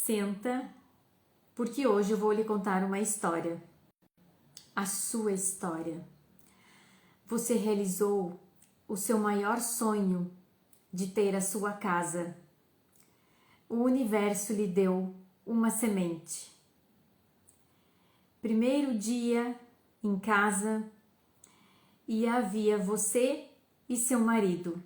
Senta, porque hoje eu vou lhe contar uma história. A sua história. Você realizou o seu maior sonho de ter a sua casa. O universo lhe deu uma semente. Primeiro dia em casa e havia você e seu marido.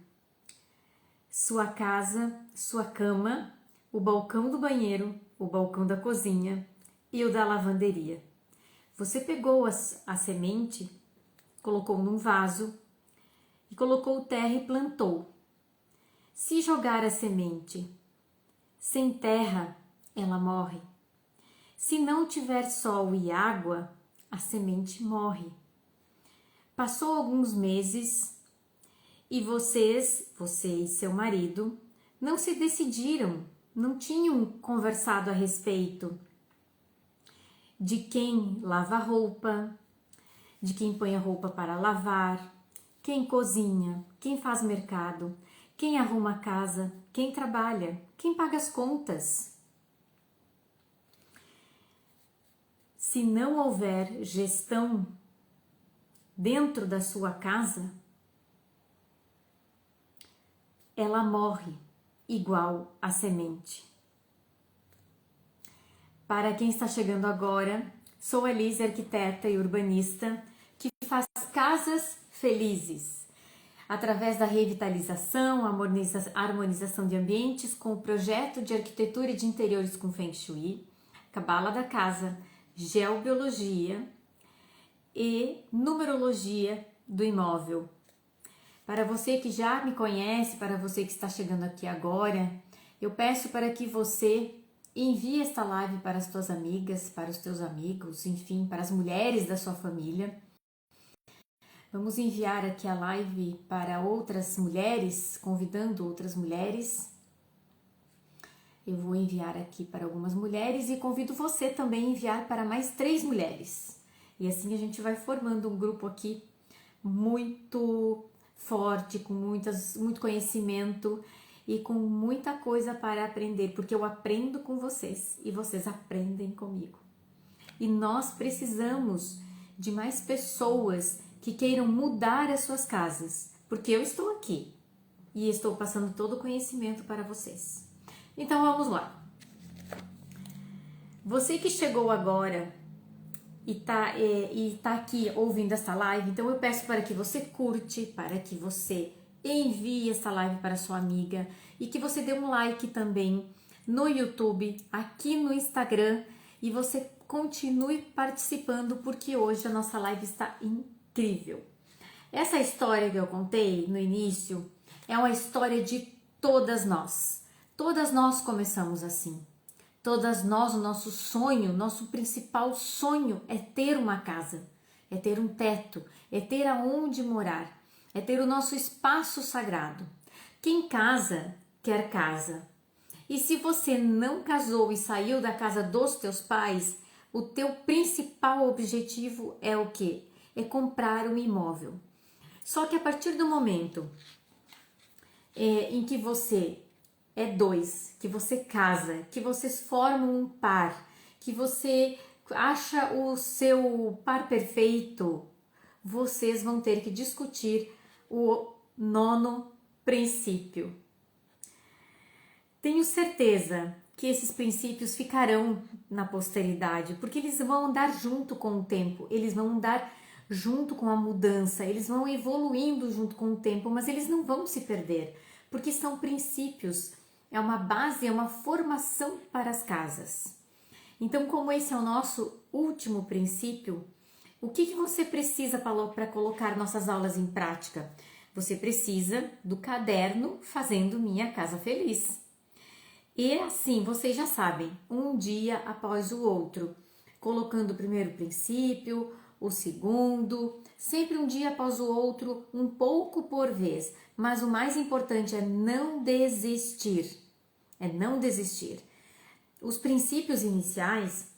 Sua casa, sua cama, o balcão do banheiro, o balcão da cozinha e o da lavanderia. Você pegou a semente, colocou num vaso e colocou terra e plantou. Se jogar a semente sem terra, ela morre. Se não tiver sol e água, a semente morre. Passou alguns meses e você e seu marido, não se decidiram, não tinham conversado a respeito de quem lava a roupa, de quem põe a roupa para lavar, quem cozinha, quem faz mercado, quem arruma a casa, quem trabalha, quem paga as contas. Se não houver gestão dentro da sua casa, ela morre igual a semente. Para quem está chegando agora, sou a Elise, arquiteta e urbanista, que faz casas felizes, através da revitalização, harmonização de ambientes com o projeto de arquitetura e de interiores com Feng Shui, cabala da casa, geobiologia e numerologia do imóvel. Para você que já me conhece, para você que está chegando aqui agora, eu peço para que você envie esta live para as tuas amigas, para os teus amigos, enfim, para as mulheres da sua família. Vamos enviar aqui a live para outras mulheres, convidando outras mulheres. Eu vou enviar aqui para algumas mulheres e convido você também a enviar para mais 3 mulheres. E assim a gente vai formando um grupo aqui muito forte, com muito conhecimento e com muita coisa para aprender, porque eu aprendo com vocês e vocês aprendem comigo. E nós precisamos de mais pessoas que queiram mudar as suas casas, porque eu estou aqui e estou passando todo o conhecimento para vocês. Então vamos lá. Você que chegou agora e tá aqui ouvindo essa live, então eu peço para que você curte, para que você envie essa live para sua amiga e que você dê um like também no YouTube, aqui no Instagram, e você continue participando, porque hoje a nossa live está incrível. Essa história que eu contei no início é uma história de todas nós. Todas nós começamos assim. Todas nós, o nosso sonho, nosso principal sonho é ter uma casa, é ter um teto, é ter aonde morar, é ter o nosso espaço sagrado. Quem casa, quer casa. E se você não casou e saiu da casa dos teus pais, o teu principal objetivo é o quê? É comprar um imóvel. Só que a partir do momento em que você é 2, que você casa, que vocês formam um par, que você acha o seu par perfeito, vocês vão ter que discutir o 9º princípio. Tenho certeza que esses princípios ficarão na posteridade, porque eles vão andar junto com o tempo, eles vão andar junto com a mudança, eles vão evoluindo junto com o tempo, mas eles não vão se perder, porque são princípios, é uma base, é uma formação para as casas. Então, como esse é o nosso último princípio, o que você precisa para colocar nossas aulas em prática? Você precisa do caderno Fazendo Minha Casa Feliz. E assim, vocês já sabem, um dia após o outro, colocando o primeiro princípio, o segundo, sempre um dia após o outro, um pouco por vez. Mas o mais importante é não desistir. É não desistir. Os princípios iniciais,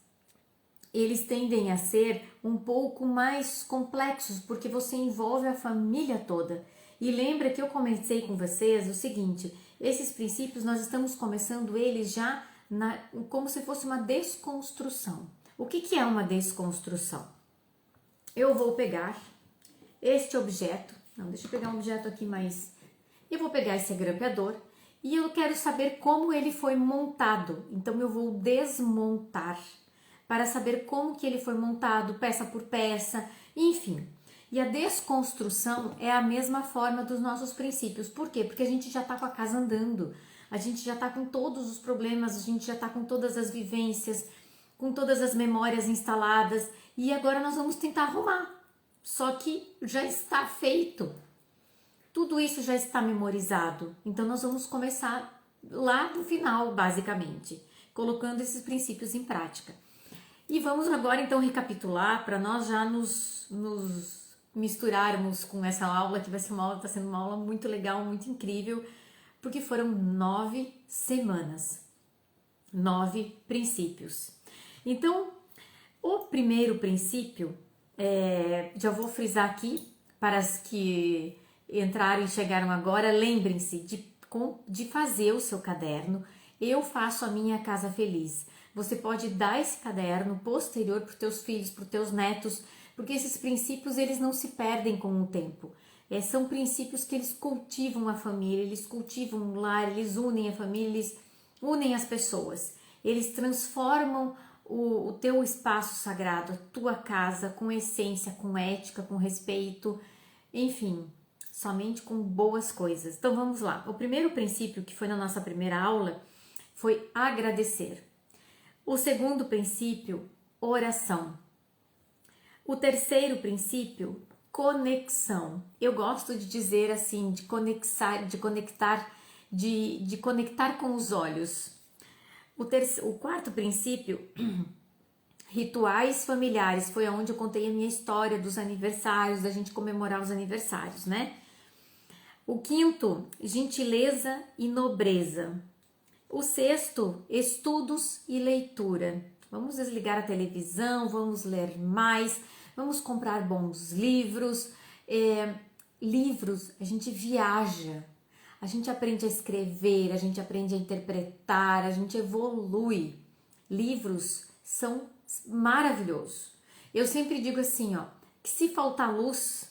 eles tendem a ser um pouco mais complexos, porque você envolve a família toda. E lembra que eu comecei com vocês o seguinte, esses princípios nós estamos começando eles já como se fosse uma desconstrução. O que é uma desconstrução? Eu vou pegar este objeto, não, deixa eu pegar um objeto aqui mais, eu vou pegar esse grampeador e eu quero saber como ele foi montado, então eu vou desmontar para saber como que ele foi montado, peça por peça, enfim. E a desconstrução é a mesma forma dos nossos princípios. Por quê? Porque a gente já está com a casa andando, a gente já está com todos os problemas, a gente já está com todas as vivências, com todas as memórias instaladas e agora nós vamos tentar arrumar. Só que já está feito. Tudo isso já está memorizado. Então nós vamos começar lá no final, basicamente, colocando esses princípios em prática. E vamos agora então recapitular para nós já nos misturarmos com essa aula, que vai ser uma aula, está sendo uma aula muito legal, muito incrível, porque foram 9 semanas, 9 princípios. Então, o primeiro princípio, já vou frisar aqui, para as que entraram e chegaram agora, lembrem-se de fazer o seu caderno. Eu faço a minha casa feliz. Você pode dar esse caderno posterior para os teus filhos, para os teus netos, porque esses princípios eles não se perdem com o tempo. São princípios que eles cultivam a família, eles cultivam o lar, eles unem a família, eles unem as pessoas. Eles transformam o teu espaço sagrado, a tua casa, com essência, com ética, com respeito, enfim, somente com boas coisas. Então vamos lá. O primeiro princípio que foi na nossa primeira aula foi agradecer. O segundo princípio, oração. O terceiro princípio, conexão. Eu gosto de dizer assim, de conectar com os olhos. O quarto princípio, rituais familiares, foi onde eu contei a minha história dos aniversários, da gente comemorar os aniversários, né? O quinto, gentileza e nobreza. O sexto, estudos e leitura. Vamos desligar a televisão, vamos ler mais, vamos comprar bons livros. Livros, a gente viaja, a gente aprende a escrever, a gente aprende a interpretar, a gente evolui. Livros são maravilhosos. Eu sempre digo assim, ó, que se faltar luz,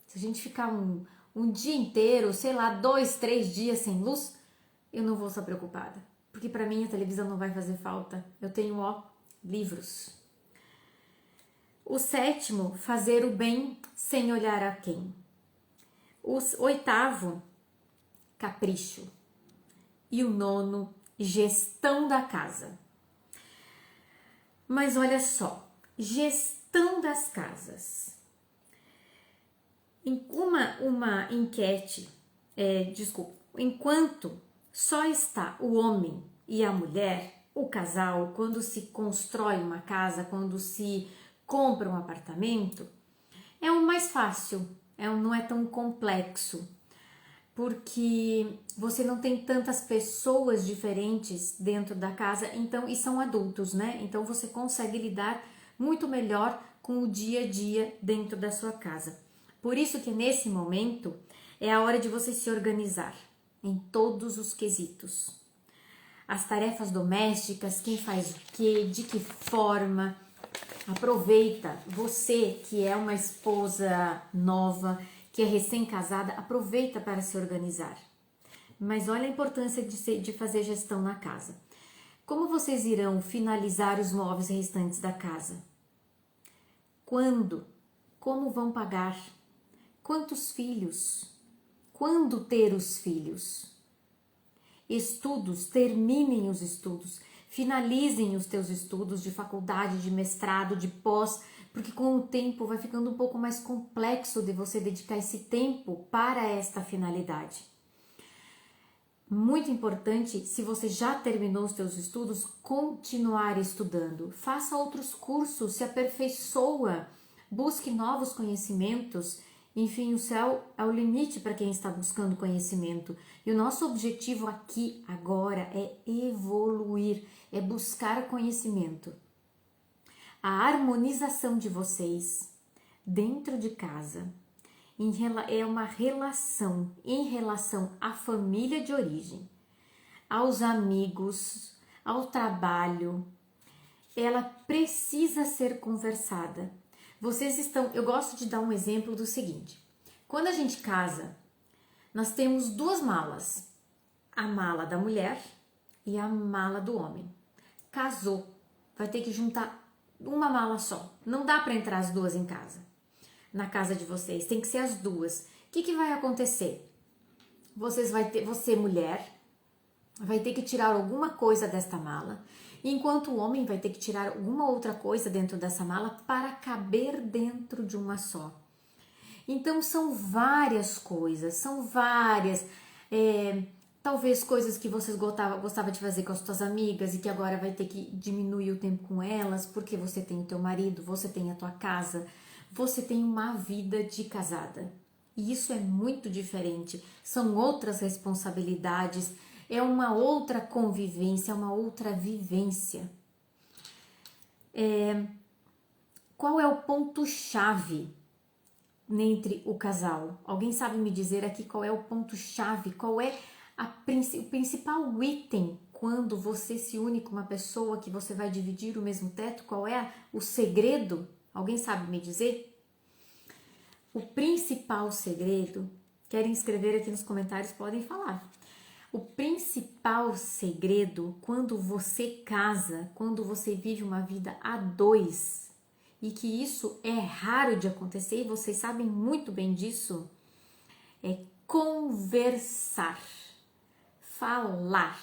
se a gente ficar um dia inteiro, sei lá, 2, 3 dias sem luz, eu não vou estar preocupada, porque para mim a televisão não vai fazer falta. Eu tenho, livros. O sétimo, fazer o bem sem olhar a quem. O oitavo, capricho. E o nono, gestão da casa. Mas olha só, gestão das casas. Em uma enquete, enquanto só está o homem e a mulher, o casal, quando se constrói uma casa, quando se compra um apartamento, é o mais fácil, não é tão complexo, porque você não tem tantas pessoas diferentes dentro da casa, então, e são adultos, né? Então você consegue lidar muito melhor com o dia a dia dentro da sua casa. Por isso que nesse momento é a hora de você se organizar em todos os quesitos. As tarefas domésticas, quem faz o quê, de que forma. Aproveita, você que é uma esposa nova, que é recém-casada, aproveita para se organizar. Mas olha a importância de fazer gestão na casa. Como vocês irão finalizar os móveis restantes da casa? Quando? Como vão pagar? Quantos filhos? Quando ter os filhos? Estudos, terminem os estudos, finalizem os teus estudos de faculdade, de mestrado, de pós, porque com o tempo vai ficando um pouco mais complexo de você dedicar esse tempo para esta finalidade. Muito importante, se você já terminou os teus estudos, continuar estudando. Faça outros cursos, se aperfeiçoa, busque novos conhecimentos. Enfim, o céu é o limite para quem está buscando conhecimento. E o nosso objetivo aqui, agora, é evoluir, é buscar conhecimento. A harmonização de vocês dentro de casa é uma relação em relação à família de origem, aos amigos, ao trabalho, ela precisa ser conversada. Eu gosto de dar um exemplo do seguinte: quando a gente casa, nós temos duas malas, a mala da mulher e a mala do homem. Casou, vai ter que juntar uma mala só. Não dá para entrar as duas em casa. Na casa de vocês, tem que ser as duas. O que vai acontecer? Você, mulher, vai ter que tirar alguma coisa desta mala, enquanto o homem vai ter que tirar alguma outra coisa dentro dessa mala para caber dentro de uma só. Então são várias coisas, talvez coisas que vocês gostava de fazer com as suas amigas e que agora vai ter que diminuir o tempo com elas, porque você tem o teu marido, você tem a tua casa, você tem uma vida de casada. E isso é muito diferente, são outras responsabilidades, é uma outra convivência, é uma outra vivência. Qual é o ponto-chave entre o casal? Alguém sabe me dizer aqui qual é o ponto-chave? Qual é o principal item quando você se une com uma pessoa que você vai dividir o mesmo teto? Qual é o segredo? Alguém sabe me dizer? O principal segredo, querem escrever aqui nos comentários, podem falar. O principal segredo quando você casa, quando você vive uma vida a dois, e que isso é raro de acontecer, e vocês sabem muito bem disso, é conversar, falar,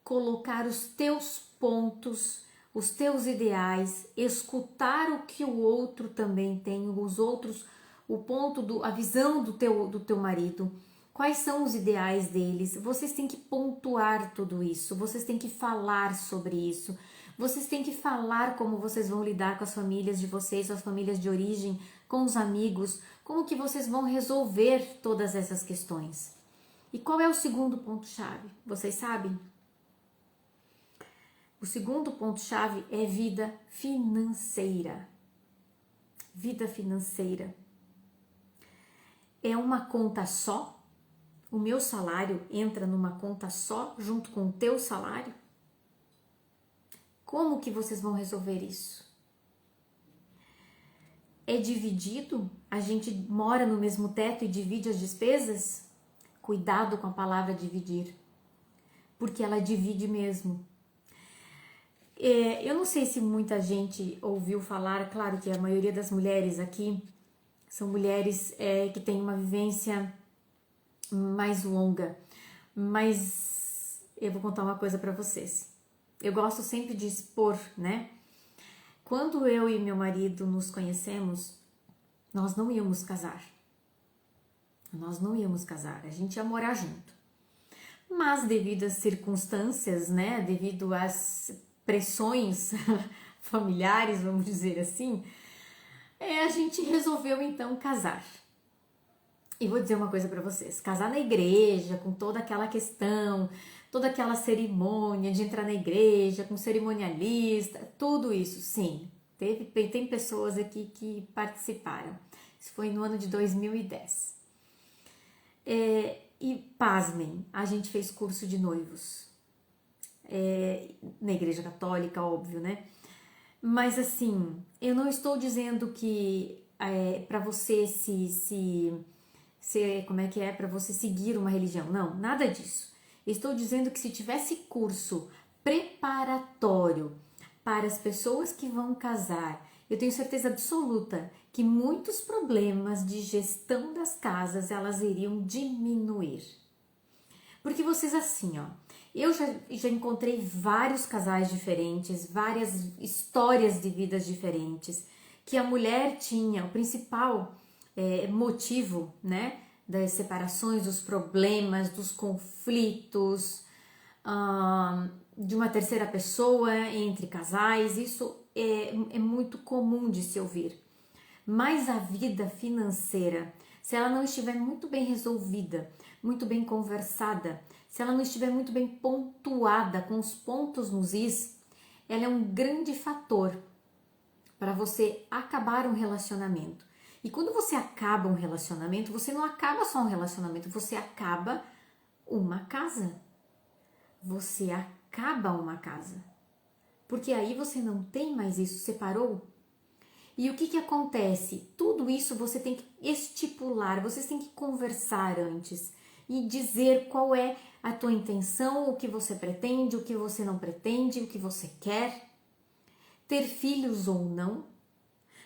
colocar os teus pontos, os teus ideais, escutar o que o outro também tem, a visão do teu marido, quais são os ideais deles. Vocês têm que pontuar tudo isso, vocês têm que falar sobre isso, vocês têm que falar como vocês vão lidar com as famílias de vocês, as famílias de origem, com os amigos, como que vocês vão resolver todas essas questões. E qual é o segundo ponto-chave? Vocês sabem? O segundo ponto-chave é vida financeira. Vida financeira. É uma conta só? O meu salário entra numa conta só, junto com o teu salário? Como que vocês vão resolver isso? É dividido? A gente mora no mesmo teto e divide as despesas? Cuidado com a palavra dividir, porque ela divide mesmo. Eu não sei se muita gente ouviu falar, claro que a maioria das mulheres aqui são mulheres que têm uma vivência mais longa, mas eu vou contar uma coisa para vocês. Eu gosto sempre de expor, né? Quando eu e meu marido nos conhecemos, nós não íamos casar. A gente ia morar junto. Mas devido às circunstâncias, né? Devido às pressões familiares, vamos dizer assim, a gente resolveu então casar. E vou dizer uma coisa para vocês, casar na igreja, com toda aquela questão, toda aquela cerimônia de entrar na igreja, com cerimonialista, tudo isso, sim. Tem pessoas aqui que participaram. Isso foi no ano de 2010. E pasmem, a gente fez curso de noivos. Na igreja católica, óbvio, né? Mas assim, eu não estou dizendo que para você para você seguir uma religião. Não, nada disso. Estou dizendo que se tivesse curso preparatório para as pessoas que vão casar, eu tenho certeza absoluta que muitos problemas de gestão das casas elas iriam diminuir. Porque vocês assim, ó, eu já encontrei vários casais diferentes, várias histórias de vidas diferentes, que a mulher tinha o principal motivo, né, das separações, dos problemas, dos conflitos, de uma terceira pessoa entre casais. Isso é muito comum de se ouvir. Mas a vida financeira, se ela não estiver muito bem resolvida, muito bem conversada, se ela não estiver muito bem pontuada com os pontos nos is, ela é um grande fator para você acabar um relacionamento. E quando você acaba um relacionamento, você não acaba só um relacionamento, você acaba uma casa. Você acaba uma casa. Porque aí você não tem mais isso, separou. E o que acontece? Tudo isso você tem que estipular, vocês têm que conversar antes e dizer qual é a tua intenção, o que você pretende, o que você não pretende, o que você quer. Ter filhos ou não.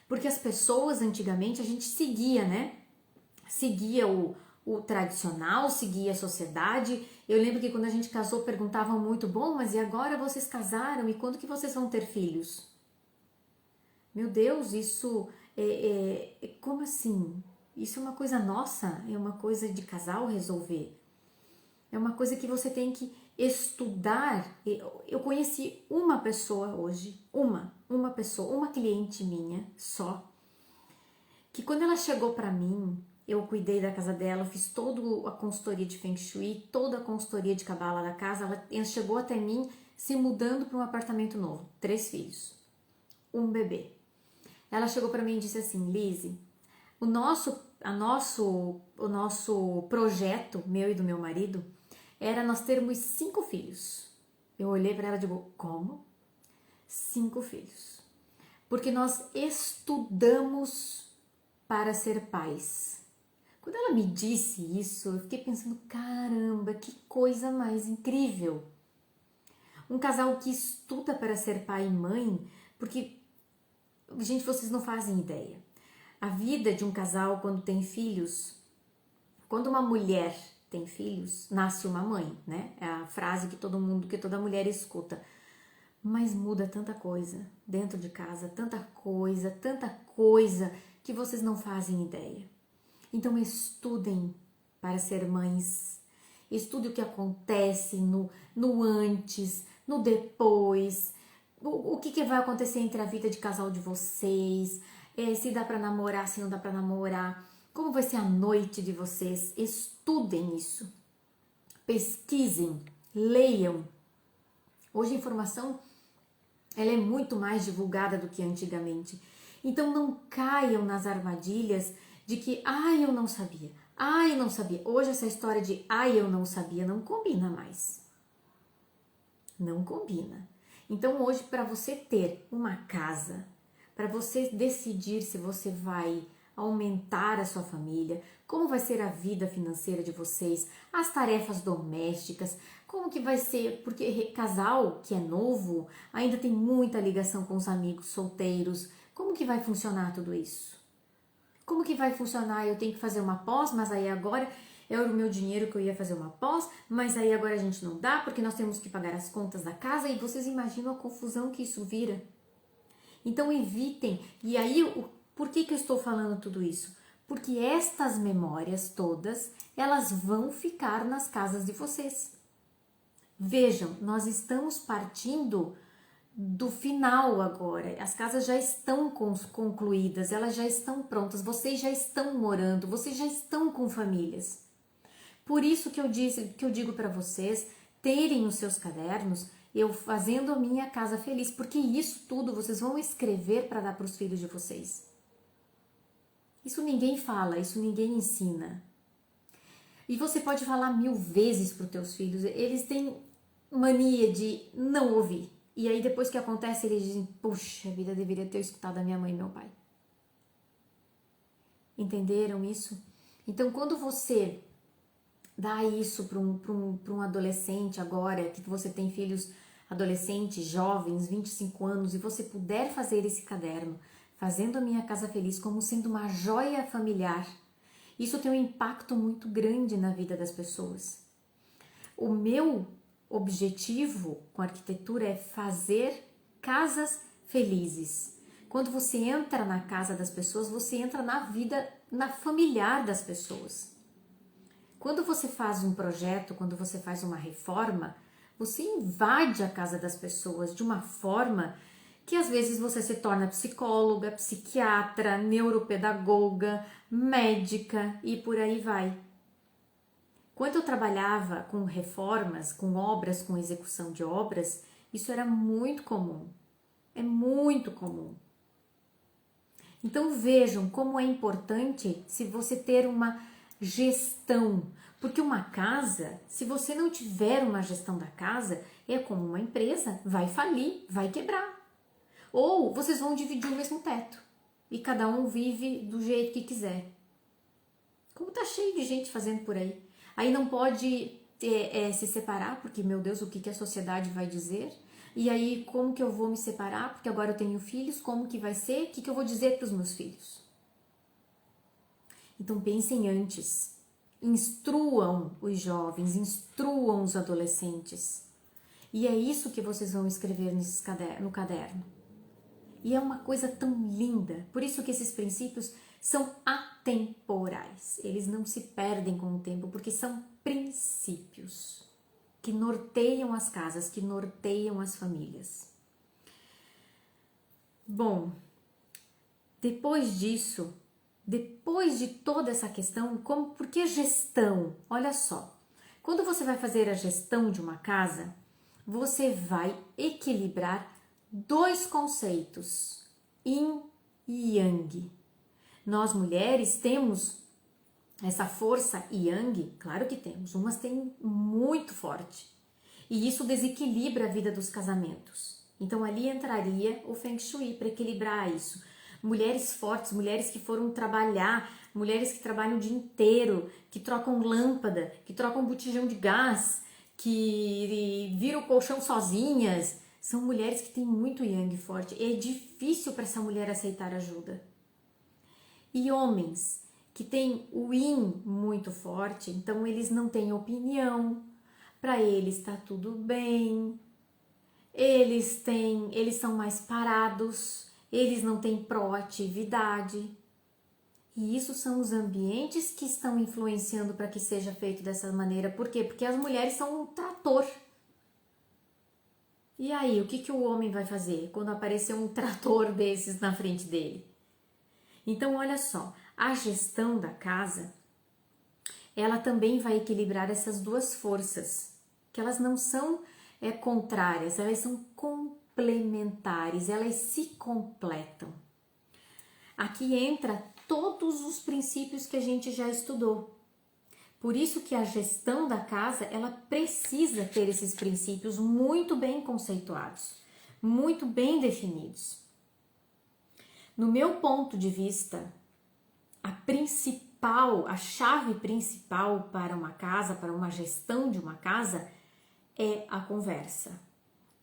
Porque as pessoas antigamente a gente seguia, né? Seguia o tradicional, seguia a sociedade. Eu lembro que quando a gente casou perguntavam muito, bom, mas e agora vocês casaram e quando que vocês vão ter filhos? Meu Deus, isso como assim? Isso é uma coisa nossa, é uma coisa de casal resolver. É uma coisa que você tem que estudar. Eu conheci uma pessoa hoje, uma pessoa, uma cliente minha só, que quando ela chegou para mim, eu cuidei da casa dela, fiz toda a consultoria de Feng Shui, toda a consultoria de Cabala da casa, ela chegou até mim se mudando para um apartamento novo, 3 filhos, um bebê. Ela chegou para mim e disse assim, Lizzy, o nosso projeto, meu e do meu marido, era nós termos 5 filhos. Eu olhei para ela e digo, como? 5 filhos. Porque nós estudamos para ser pais. Quando ela me disse isso, eu fiquei pensando, caramba, que coisa mais incrível. Um casal que estuda para ser pai e mãe, porque, gente, vocês não fazem ideia. A vida de um casal quando tem filhos, quando uma mulher tem filhos, nasce uma mãe, né? É a frase que toda mulher escuta. Mas muda tanta coisa dentro de casa, tanta coisa que vocês não fazem ideia. Então estudem para ser mães. Estude o que acontece no antes, no depois. O que vai acontecer entre a vida de casal de vocês. Se dá para namorar, se não dá para namorar. Como vai ser a noite de vocês. Estudem isso. Pesquisem, leiam. Hoje a informação ela é muito mais divulgada do que antigamente. Então não caiam nas armadilhas de que, eu não sabia, eu não sabia. Hoje essa história de, eu não sabia, não combina mais. Não combina. Então hoje para você ter uma casa, para você decidir se você vai aumentar a sua família, como vai ser a vida financeira de vocês, as tarefas domésticas, como que vai ser, porque casal que é novo ainda tem muita ligação com os amigos solteiros, como que vai funcionar tudo isso? Como que vai funcionar? Eu tenho que fazer uma pós, mas aí agora era o meu dinheiro que eu ia fazer uma pós, mas aí agora a gente não dá porque nós temos que pagar as contas da casa e vocês imaginam a confusão que isso vira? Então evitem. E aí, por que eu estou falando tudo isso? Porque estas memórias todas, elas vão ficar nas casas de vocês. Vejam, nós estamos partindo do final agora. As casas já estão concluídas, elas já estão prontas, vocês já estão morando, vocês já estão com famílias. Por isso que eu digo para vocês terem os seus cadernos, eu fazendo a minha casa feliz, porque isso tudo vocês vão escrever para dar para os filhos de vocês. Isso ninguém fala, isso ninguém ensina. E você pode falar 1000 vezes para os teus filhos, eles têm mania de não ouvir. E aí depois que acontece, eles dizem, puxa vida, eu deveria ter escutado a minha mãe e meu pai. Entenderam isso? Então quando você dá isso para um adolescente agora, que você tem filhos adolescentes, jovens, 25 anos, e você puder fazer esse caderno, fazendo a minha casa feliz como sendo uma joia familiar, isso tem um impacto muito grande na vida das pessoas. O meu objetivo com a arquitetura é fazer casas felizes. Quando você entra na casa das pessoas, você entra na vida, na familiar das pessoas. Quando você faz um projeto, quando você faz uma reforma, você invade a casa das pessoas de uma forma que às vezes você se torna psicóloga, psiquiatra, neuropedagoga, médica e por aí vai. Quando eu trabalhava com reformas, com obras, com execução de obras, isso era muito comum. É muito comum. Então vejam como é importante se você ter uma gestão, porque uma casa, se você não tiver uma gestão da casa, É como uma empresa vai falir, vai quebrar. Ou vocês vão dividir o mesmo teto e cada um vive do jeito que quiser. Como tá cheio de gente fazendo por aí. Aí não pode se separar, porque, meu Deus, o que a sociedade vai dizer? E aí, como que eu vou me separar? Porque agora eu tenho filhos, como que vai ser? O que eu vou dizer para os meus filhos? Então, pensem antes. Instruam os jovens, instruam os adolescentes. E é isso que vocês vão escrever no caderno. E é uma coisa tão linda. Por isso que esses princípios são atemporais. Eles não se perdem com o tempo, porque são princípios que norteiam as casas, que norteiam as famílias. Bom, depois disso, depois de toda essa questão, por que gestão? Olha só, quando você vai fazer a gestão de uma casa, você vai equilibrar dois conceitos, yin e yang. Nós mulheres temos essa força yang, claro que temos, umas têm muito forte. E isso desequilibra a vida dos casamentos. Então ali entraria o Feng Shui para equilibrar isso. Mulheres fortes, mulheres que foram trabalhar, mulheres que trabalham o dia inteiro, que trocam lâmpada, que trocam botijão de gás, que viram o colchão sozinhas. São mulheres que têm muito yang forte. É difícil para essa mulher aceitar ajuda. E homens que têm o yin muito forte, então eles não têm opinião, para eles está tudo bem, eles são mais parados, eles não têm proatividade. E isso são os ambientes que estão influenciando para que seja feito dessa maneira. Por quê? Porque as mulheres são um trator. E aí, o que o homem vai fazer quando aparecer um trator desses na frente dele? Então, olha só, a gestão da casa, ela também vai equilibrar essas duas forças, que elas não são contrárias, elas são complementares, elas se completam. Aqui entra todos os princípios que a gente já estudou. Por isso que a gestão da casa, ela precisa ter esses princípios muito bem conceituados, muito bem definidos. No meu ponto de vista, a chave principal para uma casa, para uma gestão de uma casa, é a conversa,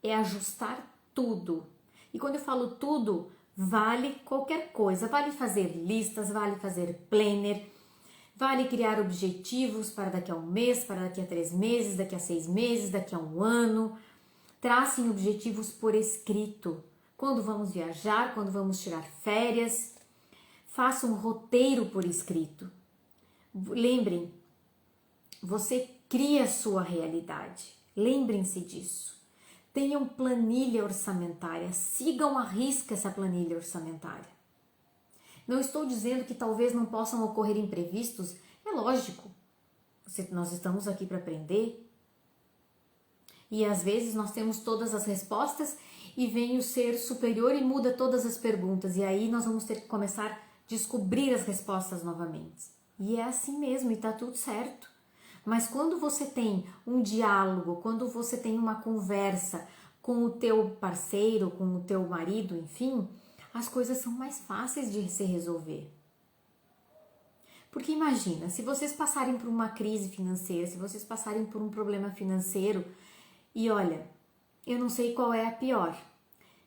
é ajustar tudo. E quando eu falo tudo, vale qualquer coisa, vale fazer listas, vale fazer planner, vale criar objetivos para daqui a um mês, para daqui a 3 meses, daqui a 6 meses, daqui a um ano. Tracem objetivos por escrito. Quando vamos viajar, quando vamos tirar férias, faça um roteiro por escrito. Lembrem, você cria a sua realidade. Lembrem-se disso. Tenham planilha orçamentária, sigam à risca essa planilha orçamentária. Não estou dizendo que talvez não possam ocorrer imprevistos, é lógico. Nós estamos aqui para aprender. E às vezes nós temos todas as respostas e vem o ser superior e muda todas as perguntas. E aí nós vamos ter que começar a descobrir as respostas novamente. E é assim mesmo e tá tudo certo. Mas quando você tem um diálogo, quando você tem uma conversa com o teu parceiro, com o teu marido, enfim, as coisas são mais fáceis de se resolver. Porque imagina, se vocês passarem por uma crise financeira, se vocês passarem por um problema financeiro, e olha, eu não sei qual é a pior,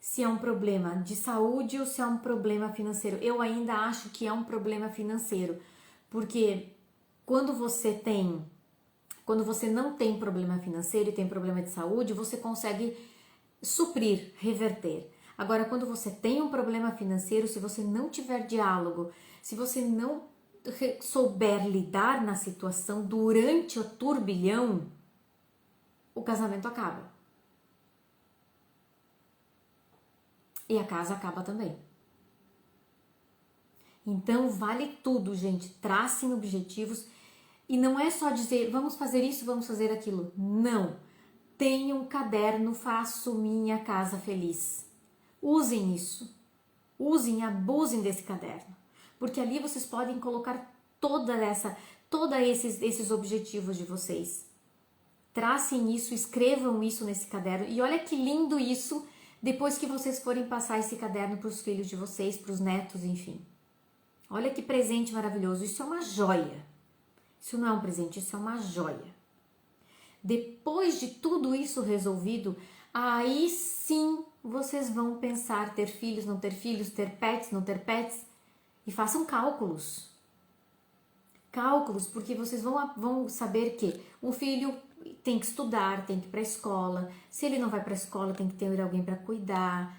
se é um problema de saúde ou se é um problema financeiro. Eu ainda acho que é um problema financeiro, porque quando você não tem problema financeiro e tem problema de saúde, você consegue suprir, reverter. Agora, quando você tem um problema financeiro, se você não tiver diálogo, se você não souber lidar na situação durante o turbilhão, o casamento acaba. E a casa acaba também. Então, vale tudo, gente. Tracem objetivos. E não é só dizer, vamos fazer isso, vamos fazer aquilo. Não. Tenham um caderno, faço minha casa feliz. Usem isso. Usem, abusem desse caderno. Porque ali vocês podem colocar todos esses objetivos de vocês. tracem isso, escrevam isso nesse caderno. E olha que lindo isso depois que vocês forem passar esse caderno para os filhos de vocês, para os netos, enfim. Olha que presente maravilhoso. Isso é uma joia. Isso não é um presente, isso é uma joia. Depois de tudo isso resolvido, aí sim vocês vão pensar ter filhos, não ter filhos, ter pets, não ter pets. E façam cálculos. Cálculos, porque vocês vão saber que um filho tem que estudar, tem que ir para a escola. Se ele não vai para a escola, tem que ter alguém para cuidar.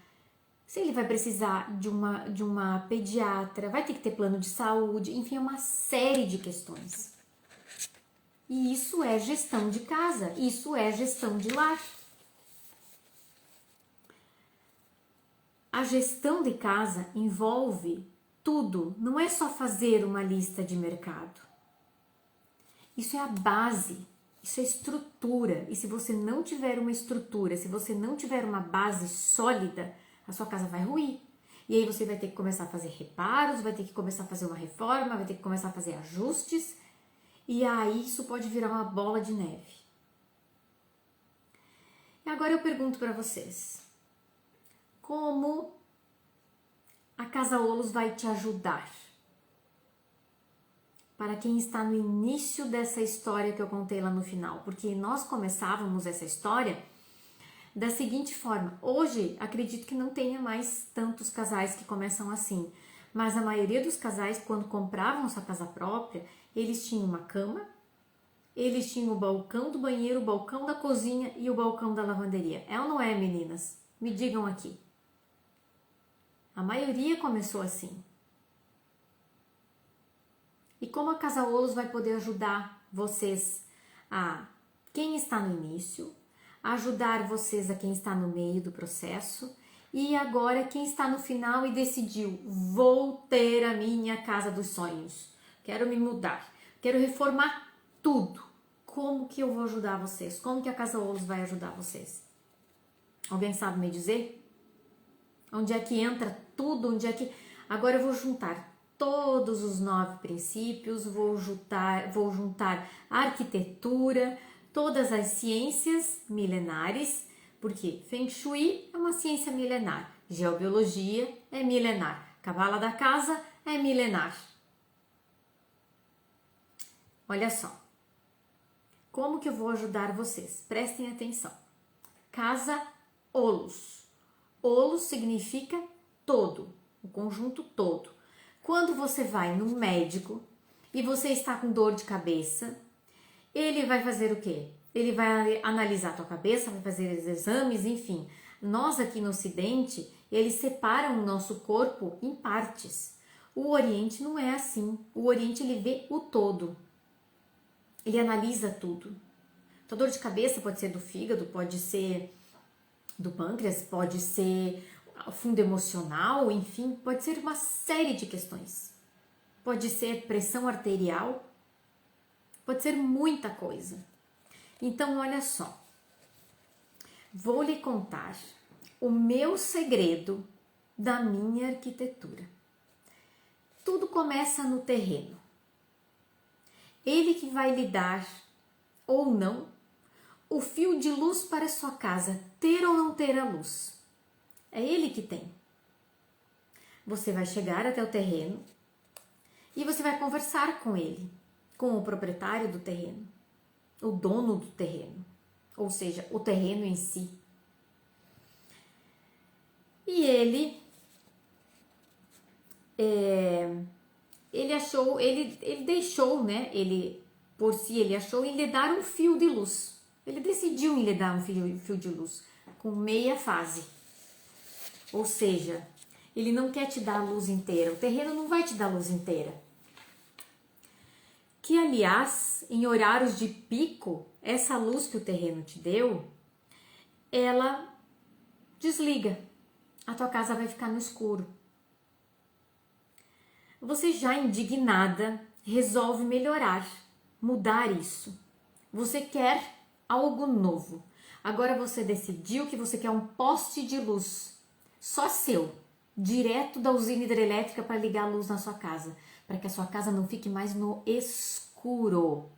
Se ele vai precisar de uma pediatra, vai ter que ter plano de saúde. Enfim, é uma série de questões. E isso é gestão de casa, isso é gestão de lar. A gestão de casa envolve tudo, não é só fazer uma lista de mercado. Isso é a base, isso é estrutura. E se você não tiver uma estrutura, se você não tiver uma base sólida, a sua casa vai ruir. E aí você vai ter que começar a fazer reparos, vai ter que começar a fazer uma reforma, vai ter que começar a fazer ajustes. E aí isso pode virar uma bola de neve. E agora eu pergunto para vocês, como a Casa Olos vai te ajudar? Para quem está no início dessa história que eu contei lá no final, porque nós começávamos essa história da seguinte forma. Hoje, acredito que não tenha mais tantos casais que começam assim, mas a maioria dos casais, quando compravam sua casa própria, eles tinham uma cama, eles tinham o balcão do banheiro, o balcão da cozinha e o balcão da lavanderia. É ou não é, meninas? Me digam aqui. A maioria começou assim. E como a Casa Olos vai poder ajudar vocês a quem está no início, ajudar vocês a quem está no meio do processo e agora quem está no final e decidiu, vou ter a minha casa dos sonhos, quero me mudar, quero reformar tudo. Como que eu vou ajudar vocês? Como que a Casa Olos vai ajudar vocês? Alguém sabe me dizer? Onde é que entra tudo? Onde é que... Agora eu vou juntar todos os 9 princípios, vou juntar a arquitetura, todas as ciências milenares, porque Feng Shui é uma ciência milenar, geobiologia é milenar, Cabala da casa é milenar. Olha só, como que eu vou ajudar vocês? Prestem atenção. Casa Olos. Olos significa todo, o conjunto todo. Quando você vai no médico e você está com dor de cabeça, ele vai fazer o quê? Ele vai analisar a tua cabeça, vai fazer os exames, enfim. Nós aqui no Ocidente, eles separam o nosso corpo em partes. O Oriente não é assim. O Oriente, ele vê o todo. Ele analisa tudo. Tua dor de cabeça pode ser do fígado, pode ser do pâncreas, pode ser fundo emocional, enfim, pode ser uma série de questões. Pode ser pressão arterial, pode ser muita coisa. Então, olha só, vou lhe contar o meu segredo da minha arquitetura. Tudo começa no terreno. Ele que vai lhe dar, ou não, o fio de luz para a sua casa, ter ou não ter a luz. É ele que tem. Você vai chegar até o terreno e você vai conversar com ele, com o proprietário do terreno, o dono do terreno, ou seja, o terreno em si. E ele deixou, né? Ele por si ele achou em lhe dar um fio de luz. Ele decidiu em lhe dar um fio de luz com meia fase. Ou seja, ele não quer te dar a luz inteira. O terreno não vai te dar a luz inteira. Que, aliás, em horários de pico, essa luz que o terreno te deu, ela desliga. A tua casa vai ficar no escuro. Você já indignada resolve melhorar, mudar isso. Você quer algo novo. Agora você decidiu que você quer um poste de luz, só seu, direto da usina hidrelétrica para ligar a luz na sua casa, para que a sua casa não fique mais no escuro.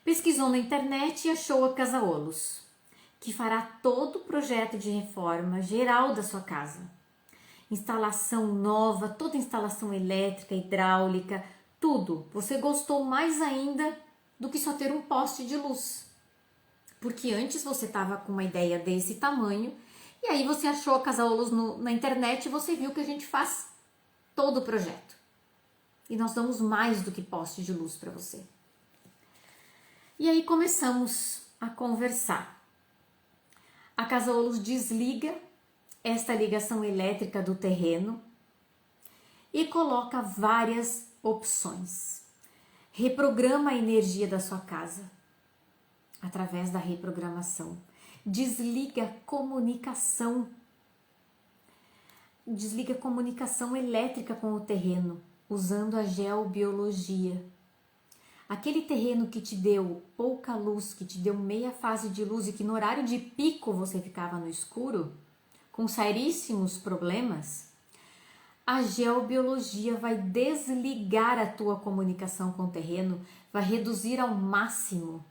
Pesquisou na internet e achou a Casaolos, que fará todo o projeto de reforma geral da sua casa. Instalação nova, toda instalação elétrica, hidráulica, tudo. Você gostou mais ainda do que só ter um poste de luz. Porque antes você estava com uma ideia desse tamanho e aí você achou a Casaolos na internet e você viu que a gente faz todo o projeto. E nós damos mais do que poste de luz para você. E aí começamos a conversar. A Casaolos desliga esta ligação elétrica do terreno e coloca várias opções. Reprograma a energia da sua casa através da reprogramação. Desliga comunicação. Desliga comunicação elétrica com o terreno, usando a geobiologia. Aquele terreno que te deu pouca luz, que te deu meia fase de luz e que no horário de pico você ficava no escuro, com seríssimos problemas, a geobiologia vai desligar a tua comunicação com o terreno, vai reduzir ao máximo,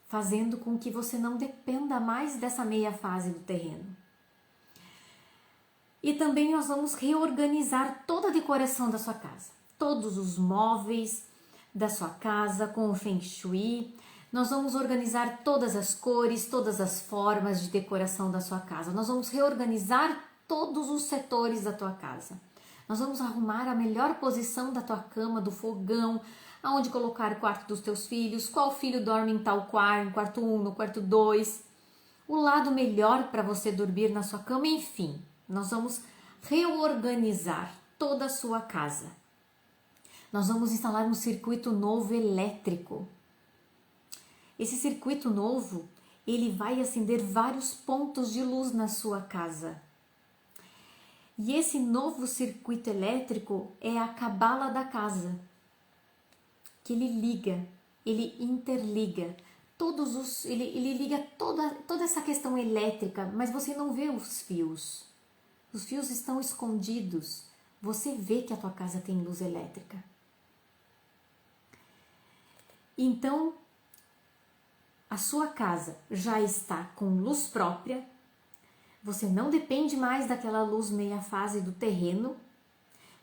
fazendo com que você não dependa mais dessa meia fase do terreno. E também nós vamos reorganizar toda a decoração da sua casa, todos os móveis da sua casa com o Feng Shui. Nós vamos organizar todas as cores, todas as formas de decoração da sua casa. Nós vamos reorganizar todos os setores da tua casa. Nós vamos arrumar a melhor posição da tua cama, do fogão, aonde colocar o quarto dos teus filhos, qual filho dorme em tal quarto, no quarto 1, no quarto 2, o lado melhor para você dormir na sua cama, enfim. Nós vamos reorganizar toda a sua casa. Nós vamos instalar um circuito novo elétrico. Esse circuito novo, ele vai acender vários pontos de luz na sua casa. E esse novo circuito elétrico é a cabala da casa, que ele liga, ele interliga, ele liga toda essa questão elétrica, mas você não vê os fios. Os fios estão escondidos. Você vê que a tua casa tem luz elétrica. Então, a sua casa já está com luz própria, você não depende mais daquela luz meia fase do terreno,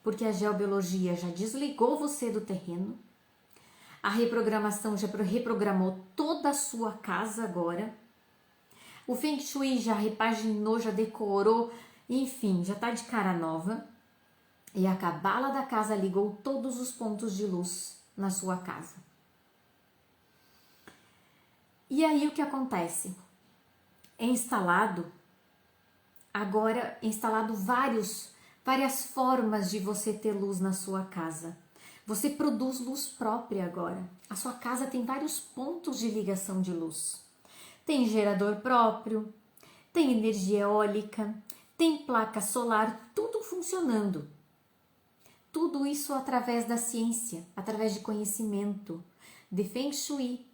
porque a geobiologia já desligou você do terreno, a reprogramação já reprogramou toda a sua casa agora, o Feng Shui já repaginou, já decorou, enfim, já está de cara nova, e a cabala da casa ligou todos os pontos de luz na sua casa. E aí o que acontece? É instalado várias formas de você ter luz na sua casa. Você produz luz própria agora. A sua casa tem vários pontos de ligação de luz. Tem gerador próprio, tem energia eólica, tem placa solar, tudo funcionando. Tudo isso através da ciência, através de conhecimento, de Feng Shui,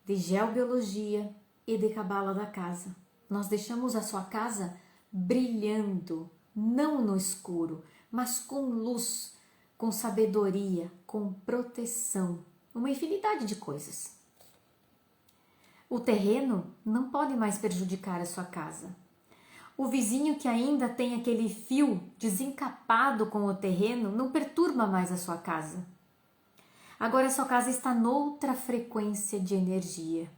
de geobiologia e de cabala da casa. Nós deixamos a sua casa brilhando, não no escuro, mas com luz, com sabedoria, com proteção, uma infinidade de coisas. O terreno não pode mais prejudicar a sua casa. O vizinho que ainda tem aquele fio desencapado com o terreno não perturba mais a sua casa. Agora a sua casa está noutra frequência de energia,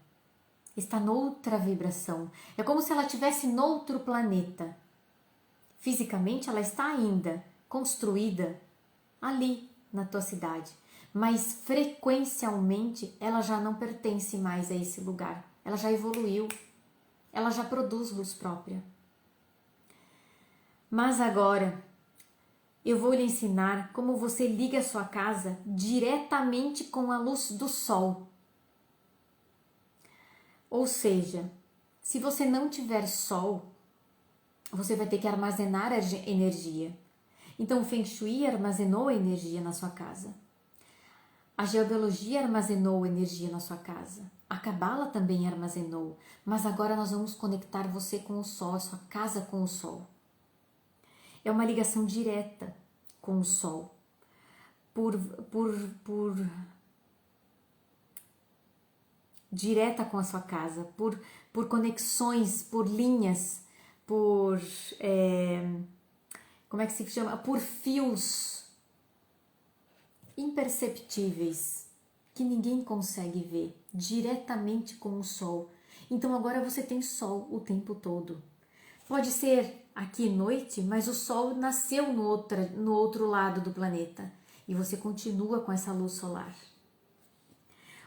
está noutra vibração. É como se ela estivesse noutro planeta. Fisicamente ela está ainda construída ali na tua cidade, mas frequencialmente ela já não pertence mais a esse lugar. Ela já evoluiu, ela já produz luz própria. Mas agora eu vou lhe ensinar como você liga a sua casa diretamente com a luz do sol. Ou seja, se você não tiver sol, você vai ter que armazenar a energia. Então o Feng Shui armazenou energia na sua casa. A geobiologia armazenou energia na sua casa. A cabala também armazenou. Mas agora nós vamos conectar você com o sol, a sua casa com o sol. É uma ligação direta com o sol. direta com a sua casa, por conexões, por linhas, por como é que se chama? Por fios imperceptíveis que ninguém consegue ver, diretamente com o sol. Então agora você tem sol o tempo todo. Pode ser aqui noite, mas o sol nasceu no outro lado do planeta e você continua com essa luz solar.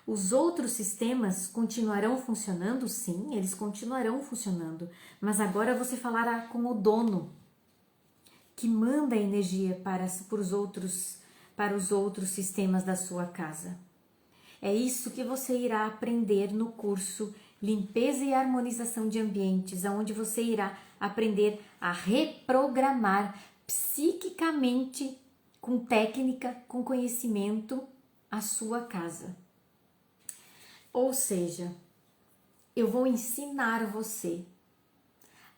Os outros sistemas continuarão funcionando? Sim, eles continuarão funcionando, mas agora você falará com o dono, que manda a energia para os outros sistemas da sua casa. É isso que você irá aprender no curso Limpeza e Harmonização de Ambientes, onde você irá aprender a reprogramar psiquicamente, com técnica, com conhecimento, a sua casa. Ou seja, eu vou ensinar você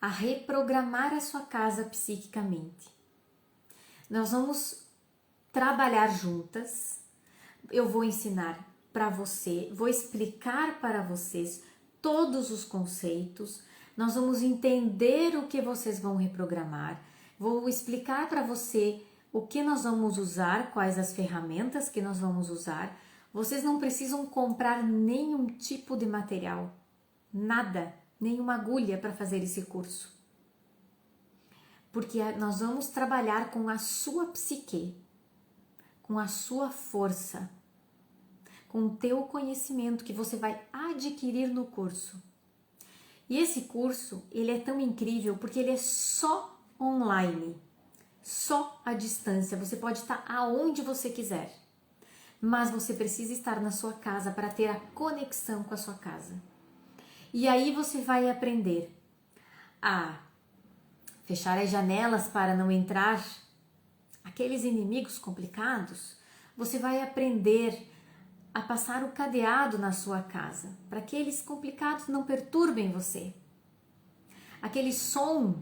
a reprogramar a sua casa psiquicamente. Nós vamos trabalhar juntas, eu vou ensinar para você, vou explicar para vocês todos os conceitos, nós vamos entender o que vocês vão reprogramar, vou explicar para você o que nós vamos usar, quais as ferramentas que nós vamos usar. Vocês não precisam comprar nenhum tipo de material, nada, nenhuma agulha para fazer esse curso. Porque nós vamos trabalhar com a sua psique, com a sua força, com o teu conhecimento que você vai adquirir no curso. E esse curso, ele é tão incrível porque ele é só online, só à distância. Você pode estar aonde você quiser, mas você precisa estar na sua casa para ter a conexão com a sua casa. E aí você vai aprender a fechar as janelas para não entrar aqueles inimigos complicados. Você vai aprender a passar o cadeado na sua casa, para que aqueles complicados não perturbem você. Aquele som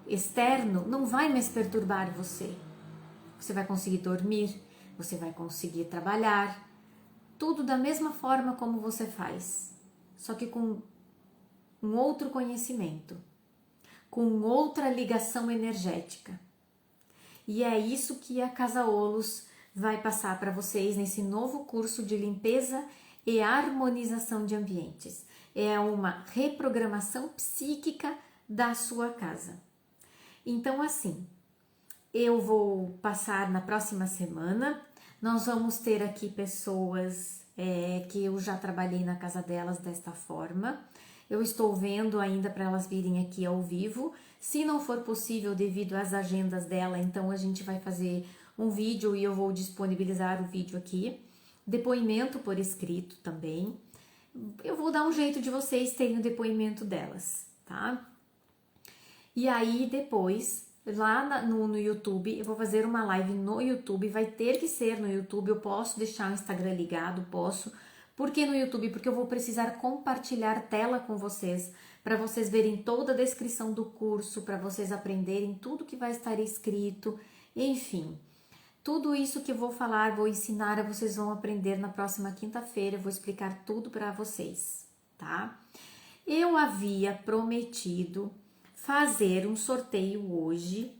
externo não vai mais perturbar você. Você vai conseguir dormir, você vai conseguir trabalhar, tudo da mesma forma como você faz, só que com um outro conhecimento, com outra ligação energética. E é isso que a Casa Olos vai passar para vocês nesse novo curso de limpeza e harmonização de ambientes. É uma reprogramação psíquica da sua casa. Então, assim, eu vou passar na próxima semana. Nós vamos ter aqui pessoas que eu já trabalhei na casa delas desta forma. Eu estou vendo ainda para elas virem aqui ao vivo. Se não for possível devido às agendas dela, então a gente vai fazer um vídeo e eu vou disponibilizar o vídeo aqui. Depoimento por escrito também. Eu vou dar um jeito de vocês terem o depoimento delas, tá? E aí depois, lá no YouTube, eu vou fazer uma live no YouTube. Vai ter que ser no YouTube, eu posso deixar o Instagram ligado, posso. Por que no YouTube? Porque eu vou precisar compartilhar tela com vocês, para vocês verem toda a descrição do curso, para vocês aprenderem tudo que vai estar escrito, enfim. Tudo isso que eu vou falar, vou ensinar, vocês vão aprender na próxima quinta-feira, eu vou explicar tudo para vocês, tá? Eu havia prometido fazer um sorteio hoje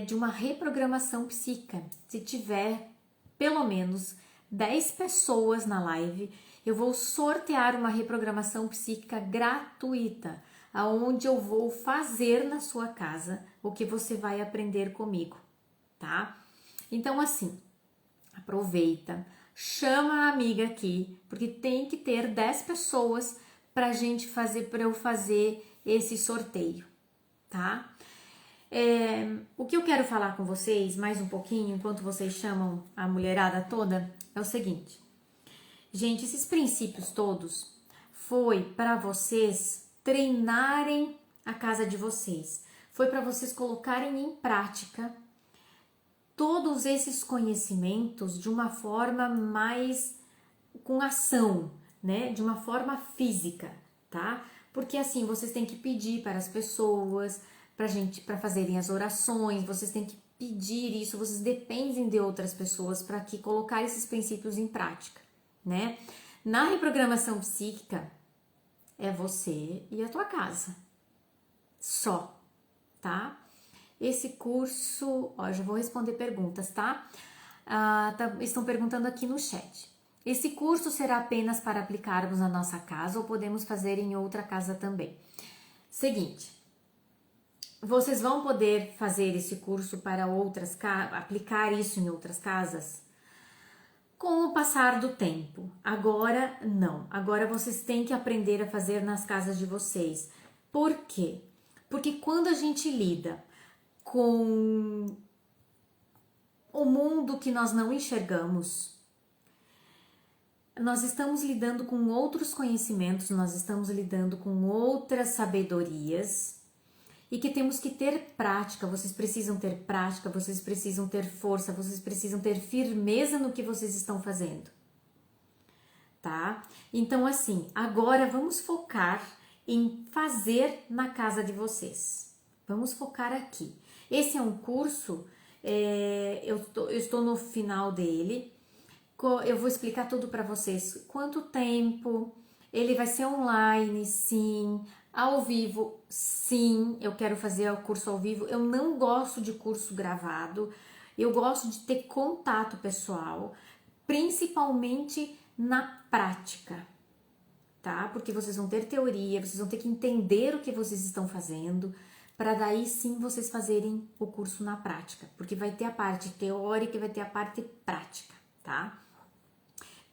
de uma reprogramação psíquica. Se tiver pelo menos 10 pessoas na live, eu vou sortear uma reprogramação psíquica gratuita, aonde eu vou fazer na sua casa o que você vai aprender comigo, tá? Então, assim, aproveita, chama a amiga aqui, porque tem que ter 10 pessoas para eu fazer esse sorteio, tá? O que eu quero falar com vocês mais um pouquinho, enquanto vocês chamam a mulherada toda, é o seguinte. Gente, esses princípios todos foi para vocês treinarem a casa de vocês. Foi para vocês colocarem em prática todos esses conhecimentos de uma forma mais com ação, né? De uma forma física, tá? Porque assim, vocês têm que pedir para as pessoas, para fazerem as orações, vocês têm que pedir isso, vocês dependem de outras pessoas para que colocar esses princípios em prática, né? Na reprogramação psíquica, é você e a tua casa. Só, tá? Esse curso, ó, já vou responder perguntas, tá? Estão perguntando aqui no chat. Esse curso será apenas para aplicarmos na nossa casa ou podemos fazer em outra casa também? Seguinte, vocês vão poder fazer esse curso para outras casas, aplicar isso em outras casas? Com o passar do tempo. Agora, não. Agora vocês têm que aprender a fazer nas casas de vocês. Por quê? Porque quando a gente lida com o mundo que nós não enxergamos, nós estamos lidando com outros conhecimentos, nós estamos lidando com outras sabedorias e que temos que ter prática. Vocês precisam ter prática, vocês precisam ter força, vocês precisam ter firmeza no que vocês estão fazendo, tá? Então, assim, agora vamos focar em fazer na casa de vocês. Vamos focar aqui. Esse é um curso, eu estou no final dele. Eu vou explicar tudo para vocês. Quanto tempo? Ele vai ser online, sim. Ao vivo, sim. Eu quero fazer o curso ao vivo. Eu não gosto de curso gravado. Eu gosto de ter contato pessoal, principalmente na prática, tá? Porque vocês vão ter teoria, vocês vão ter que entender o que vocês estão fazendo, para daí sim vocês fazerem o curso na prática, porque vai ter a parte teórica e vai ter a parte prática, tá?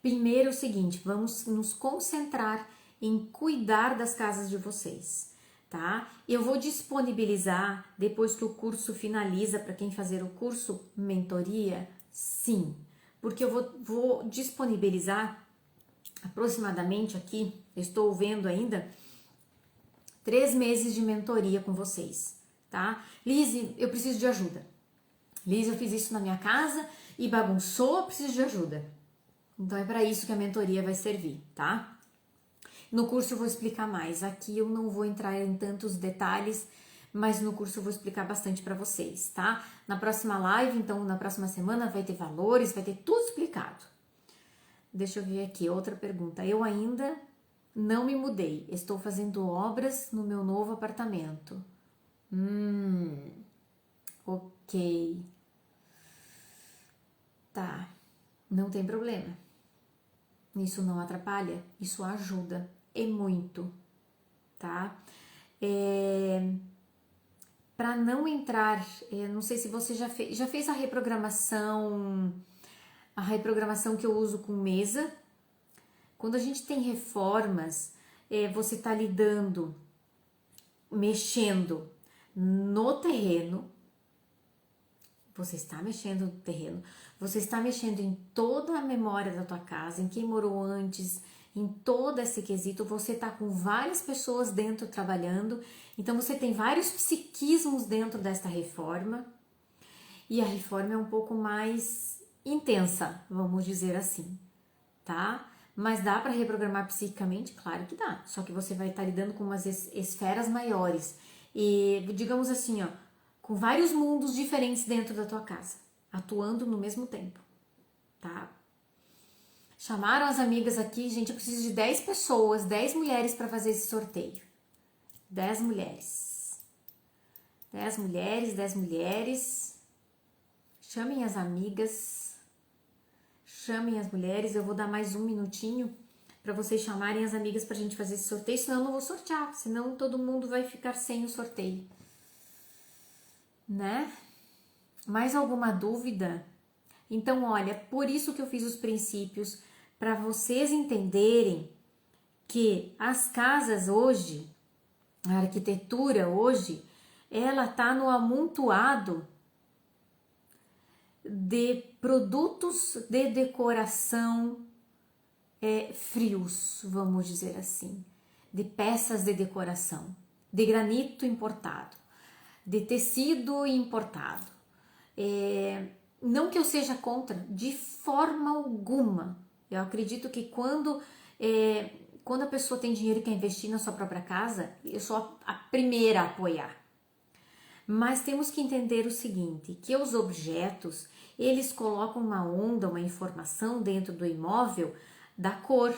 Primeiro é o seguinte, vamos nos concentrar em cuidar das casas de vocês, tá? Eu vou disponibilizar, depois que o curso finaliza, para quem fazer o curso, mentoria, sim, porque eu vou disponibilizar aproximadamente aqui, eu estou vendo ainda, 3 meses de mentoria com vocês, tá? Liz, eu preciso de ajuda. Liz, eu fiz isso na minha casa e bagunçou, eu preciso de ajuda. Então é para isso que a mentoria vai servir, tá? No curso eu vou explicar mais. Aqui eu não vou entrar em tantos detalhes, mas no curso eu vou explicar bastante para vocês, tá? Na próxima live, então na próxima semana vai ter valores, vai ter tudo explicado. Deixa eu ver aqui, outra pergunta. Eu ainda não me mudei, estou fazendo obras no meu novo apartamento. Ok. Tá, não tem problema. Isso não atrapalha, isso ajuda, e muito, tá? Para não entrar, não sei se você já fez a reprogramação que eu uso com mesa. Quando a gente tem reformas, você tá lidando, mexendo no terreno, você está mexendo no terreno, você está mexendo em toda a memória da tua casa, em quem morou antes, em todo esse quesito, você está com várias pessoas dentro trabalhando, então você tem vários psiquismos dentro desta reforma, e a reforma é um pouco mais intensa, vamos dizer assim, tá? Mas dá para reprogramar psiquicamente? Claro que dá, só que você vai estar lidando com umas esferas maiores, e digamos assim, ó, com vários mundos diferentes dentro da tua casa, atuando no mesmo tempo, tá? Chamaram as amigas aqui, gente, eu preciso de 10 pessoas, 10 mulheres para fazer esse sorteio. 10 mulheres. 10 mulheres, 10 mulheres. Chamem as amigas, chamem as mulheres, eu vou dar mais um minutinho para vocês chamarem as amigas pra gente fazer esse sorteio, senão eu não vou sortear, senão todo mundo vai ficar sem o sorteio. Né? Mais alguma dúvida? Então, olha, por isso que eu fiz os princípios, para vocês entenderem que as casas hoje, a arquitetura hoje, ela tá no amontoado de produtos de decoração frios, vamos dizer assim, de peças de decoração, de granito importado, de tecido importado. Não que eu seja contra, de forma alguma. Eu acredito que quando a pessoa tem dinheiro e quer investir na sua própria casa, eu sou a primeira a apoiar. Mas temos que entender o seguinte, que os objetos, eles colocam uma onda, uma informação dentro do imóvel da cor,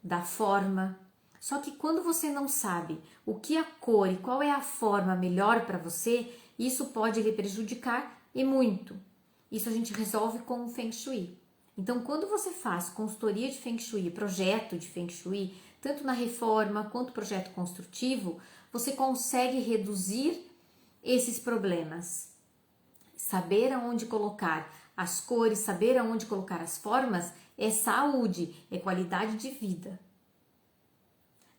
da forma. Só que quando você não sabe o que é a cor e qual é a forma melhor para você, isso pode lhe prejudicar e muito. Isso a gente resolve com o Feng Shui. Então, quando você faz consultoria de Feng Shui, projeto de Feng Shui, tanto na reforma quanto projeto construtivo, você consegue reduzir esses problemas. Saber aonde colocar as cores, saber aonde colocar as formas é saúde, é qualidade de vida,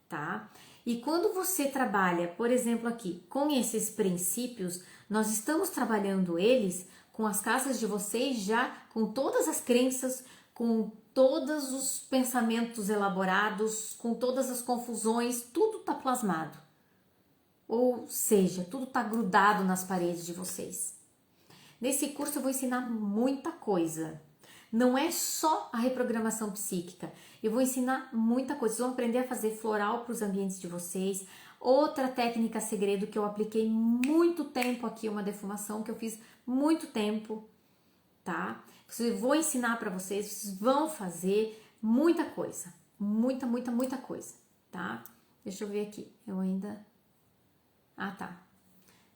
tá? E quando você trabalha, por exemplo, aqui com esses princípios, nós estamos trabalhando eles com as casas de vocês já com todas as crenças, com todos os pensamentos elaborados, com todas as confusões, tudo tá plasmado. Ou seja, tudo tá grudado nas paredes de vocês. Nesse curso eu vou ensinar muita coisa. Não é só a reprogramação psíquica. Eu vou ensinar muita coisa. Vocês vão aprender a fazer floral para os ambientes de vocês. Outra técnica segredo que eu apliquei muito tempo aqui, uma defumação que eu fiz muito tempo, tá? Eu vou ensinar para vocês, vocês vão fazer muita coisa. Muita coisa, tá? Deixa eu ver aqui. Eu ainda... Ah, tá.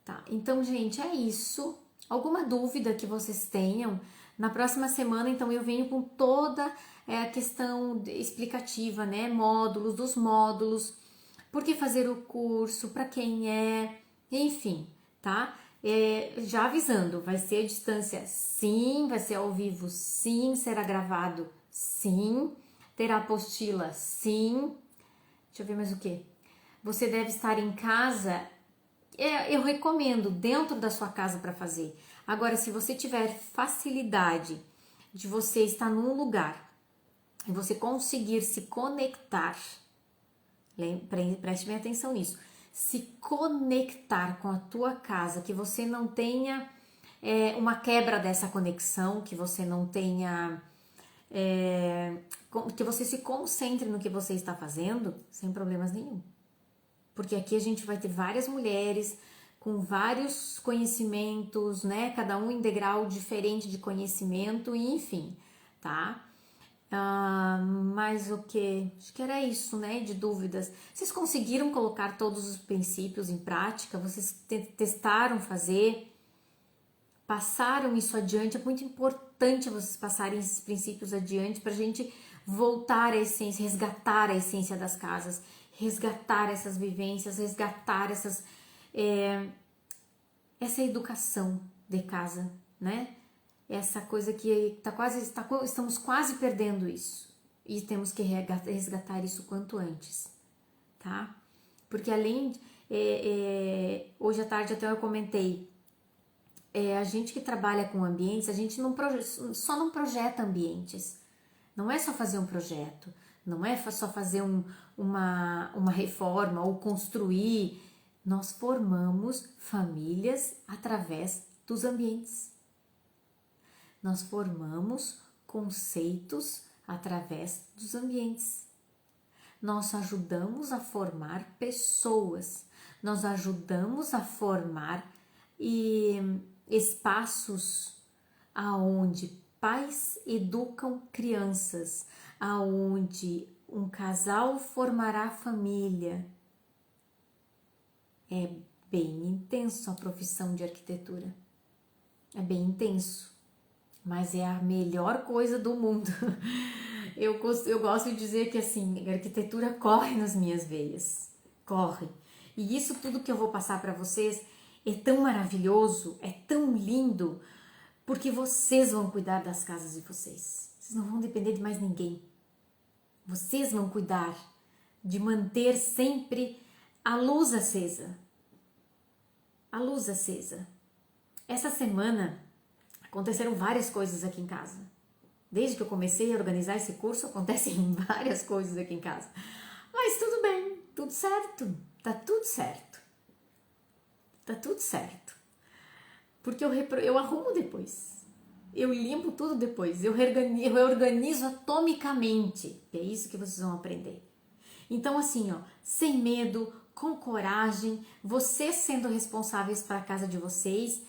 Tá. Então, gente, é isso. Alguma dúvida que vocês tenham? Na próxima semana, então, eu venho com toda a questão explicativa, né? Módulos, dos módulos, por que fazer o curso, para quem é, enfim, tá? Já avisando, vai ser à distância sim, vai ser ao vivo sim, será gravado sim, terá apostila sim. Deixa eu ver mais o que. Você deve estar em casa. Eu recomendo dentro da sua casa para fazer. Agora, se você tiver facilidade de você estar num lugar e você conseguir se conectar, preste bem atenção nisso, se conectar com a tua casa, que você não tenha uma quebra dessa conexão, que você não tenha, que você se concentre no que você está fazendo, sem problemas nenhum. Porque aqui a gente vai ter várias mulheres com vários conhecimentos, né? Cada um em degrau diferente de conhecimento, e enfim, tá? Mas o que? Acho que era isso, né? De dúvidas. Vocês conseguiram colocar todos os princípios em prática? Vocês testaram fazer? Passaram isso adiante? É muito importante vocês passarem esses princípios adiante para a gente voltar à essência, resgatar a essência das casas, resgatar essas vivências, resgatar essa educação de casa, né? Essa coisa que estamos quase perdendo isso e temos que resgatar isso quanto antes, tá? Porque além, hoje à tarde até eu comentei, a gente que trabalha com ambientes, a gente só não projeta ambientes, não é só fazer um projeto, não é só fazer uma reforma ou construir. Nós formamos famílias através dos ambientes. Nós formamos conceitos através dos ambientes. Nós ajudamos a formar pessoas. Nós ajudamos a formar espaços aonde pais educam crianças, aonde um casal formará família. É bem intenso a profissão de arquitetura. É bem intenso, mas é a melhor coisa do mundo. Eu gosto de dizer que assim, a arquitetura corre nas minhas veias. Corre. E isso tudo que eu vou passar para vocês é tão maravilhoso, é tão lindo, porque vocês vão cuidar das casas de vocês. Vocês não vão depender de mais ninguém. Vocês vão cuidar de manter sempre a luz acesa. A luz acesa. Essa semana aconteceram várias coisas aqui em casa. Desde que eu comecei a organizar esse curso, acontecem várias coisas aqui em casa. Mas tudo bem, tudo certo. Tá tudo certo. Tá tudo certo. Porque eu arrumo depois. Eu limpo tudo depois. Eu reorganizo atomicamente. É isso que vocês vão aprender. Então, assim, ó, sem medo, com coragem, vocês sendo responsáveis para a casa de vocês,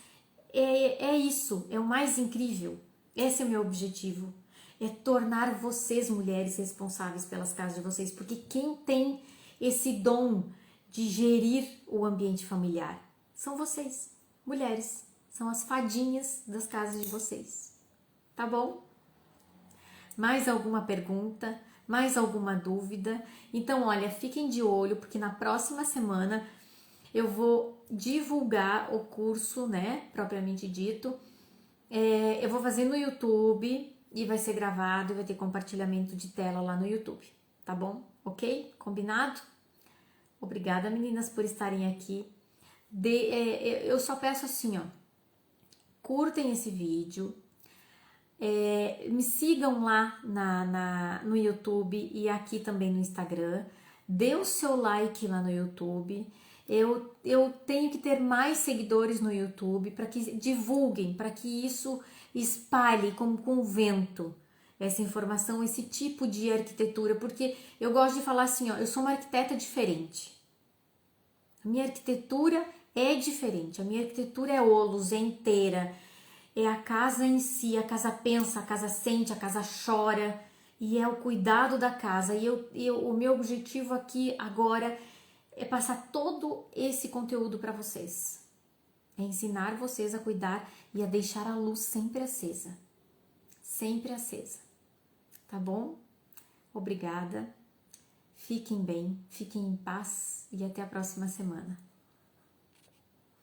é isso, é o mais incrível. Esse é o meu objetivo. é tornar vocês mulheres responsáveis pelas casas de vocês, porque quem tem esse dom de gerir o ambiente familiar são vocês, mulheres, são as fadinhas das casas de vocês, tá bom? Mais alguma pergunta? Mais alguma dúvida? Então, olha, fiquem de olho, porque na próxima semana eu vou divulgar o curso, né, propriamente dito. Eu vou fazer no YouTube e vai ser gravado e vai ter compartilhamento de tela lá no YouTube, tá bom? Ok? Combinado? Obrigada, meninas, por estarem aqui. Eu só peço assim, ó, curtem esse vídeo, me sigam lá no YouTube e aqui também no Instagram, dê o seu like lá no YouTube. Eu tenho que ter mais seguidores no YouTube para que divulguem, para que isso espalhe como com o vento essa informação, esse tipo de arquitetura, porque eu gosto de falar assim, ó, eu sou uma arquiteta diferente. A minha arquitetura é diferente, a minha arquitetura é holos, é inteira, é a casa em si, a casa pensa, a casa sente, a casa chora, e é o cuidado da casa. E o meu objetivo aqui agora é passar todo esse conteúdo para vocês, é ensinar vocês a cuidar e a deixar a luz sempre acesa, tá bom? Obrigada, fiquem bem, fiquem em paz e até a próxima semana.